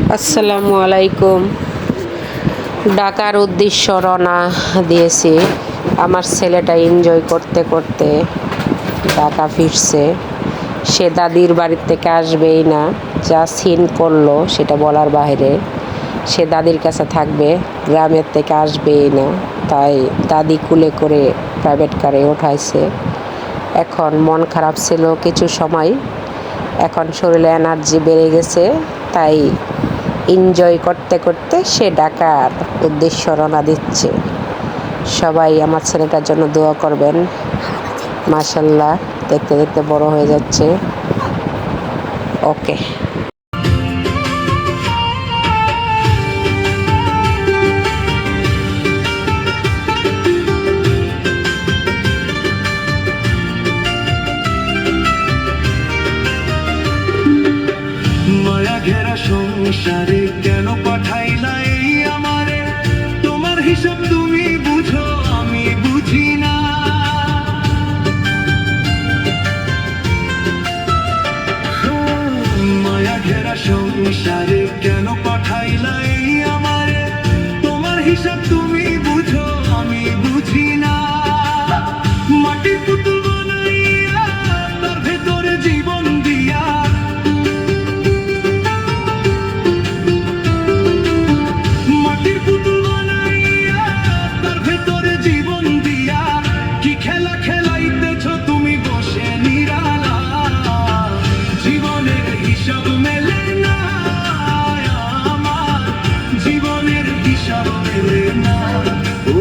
আসসালামু আলাইকুম। ঢাকার উদ্দেশ্য রওনা দিয়েছি। আমার ছেলেটা এনজয় করতে করতে ঢাকা ফিরছে। সে দাদির বাড়ির থেকে আসবেই না, যা সিন করলো সেটা বলার বাইরে। সে দাদির কাছে থাকবে, গ্রামের থেকে আসবেই না। তাই দাদি কুলে করে প্রাইভেট কারে উঠাইছে। এখন মন খারাপ ছিল কিছু সময়, এখন শরীরে এনার্জি বেড়ে গেছে। তাই এনজয় করতে করতে সে ঢাকার উদ্দেশ্য রওনা দিচ্ছে। সবাই আমার ছেলেটার জন্য দোয়া করবেন। মাশাল্লাহ, দেখতে দেখতে বড় হয়ে যাচ্ছে। ওকে। মায়া ঘেরা সংসারে কেন পাঠাইলা এই আমারে? তোমার হিসাব তুমি বুঝো, আমি বুঝি না। মায়া ঘেরা সংসারে কেন পাঠাইলা এই আমারে? তোমার হিসাব তুমি বুঝো, আমি বুঝি না। মাটির পুতুল বানাইয়া তার ভেতরে জীবন দিয়া, মাটির পুতুল বানাইয়া তার ভেতরে জীবন দিয়া, কি খেলা খেলাইতেছ তুমি বসে নিরালা? জীবনের হিসাব মেলে না আমার, জীবনের হিসাব মেলে না। ও